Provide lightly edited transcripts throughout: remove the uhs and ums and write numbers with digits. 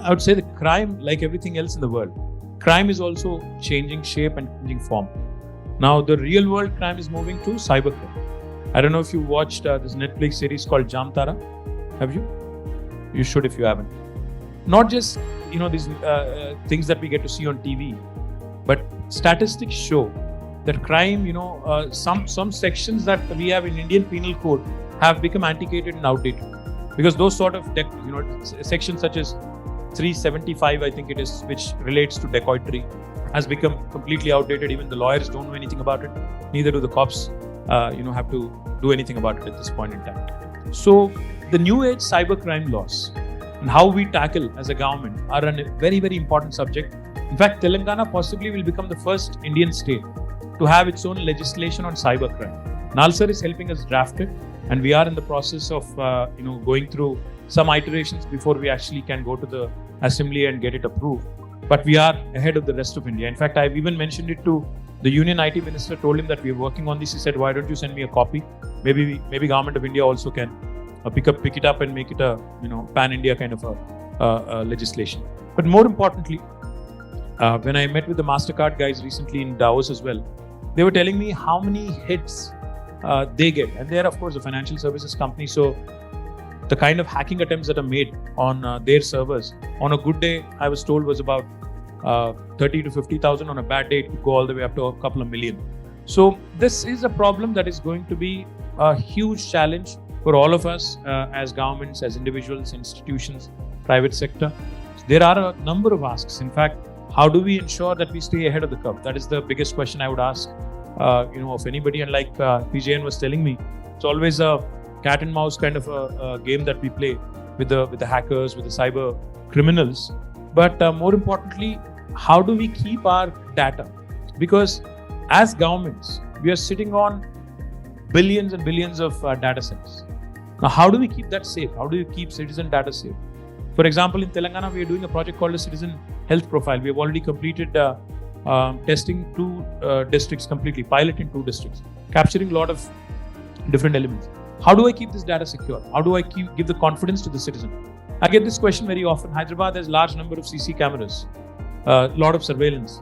I would say the crime, like everything else in the world, crime is also changing shape and changing form. Now, the real world crime is moving to cybercrime. I don't know if you watched this Netflix series called Jamtara. Have you? You should if you haven't. Not just these things that we get to see on TV, but statistics show that crime, some sections that we have in Indian Penal Code have become antiquated and outdated, because those sort of sections such as 375, I think it is, which relates to dacoitry, has become completely outdated. Even the lawyers don't know anything about it. Neither do the cops, have to do anything about it at this point in time. So the new age cybercrime laws and how we tackle as a government are a very, very important subject. In fact, Telangana possibly will become the first Indian state to have its own legislation on cybercrime. Nalsar is helping us draft it, and we are in the process of going through some iterations before we actually can go to the assembly and get it approved. But we are ahead of the rest of India. In fact, I've even mentioned it to the Union IT Minister, told him that we're working on this. He said, why don't you send me a copy? Maybe Government of India also can pick it up and make it a pan-India kind of a legislation. But more importantly, when I met with the MasterCard guys recently in Davos as well, they were telling me how many hits they get. And they're, of course, a financial services company. So the kind of hacking attempts that are made on their servers, on a good day, I was told, was about 30 to 50,000. On a bad day, it could go all the way up to a couple of million. So this is a problem that is going to be a huge challenge for all of us as governments, as individuals, institutions, private sector. There are a number of asks. In fact, how do we ensure that we stay ahead of the curve? That is the biggest question I would ask, of anybody. And like PJN was telling me, it's always a cat and mouse kind of a game that we play with the hackers, with the cyber criminals. But more importantly, how do we keep our data? Because as governments, we are sitting on billions and billions of data sets. Now, how do we keep that safe? How do you keep citizen data safe? For example, in Telangana, we are doing a project called a Citizen Health Profile. We have already completed testing 2 districts completely, pilot in 2 districts, capturing a lot of different elements. How do I keep this data secure? How do I give the confidence to the citizen? I get this question very often. Hyderabad has large number of CC cameras, a lot of surveillance.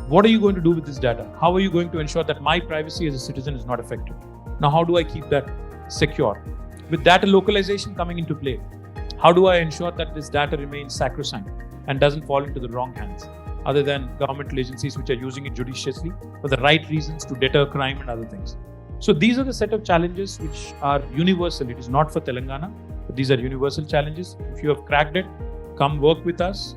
What are you going to do with this data? How are you going to ensure that my privacy as a citizen is not affected? Now, how do I keep that secure? With data localization coming into play, how do I ensure that this data remains sacrosanct and doesn't fall into the wrong hands, other than governmental agencies which are using it judiciously for the right reasons to deter crime and other things? So these are the set of challenges which are universal. It is not for Telangana, but these are universal challenges. If you have cracked it, come work with us.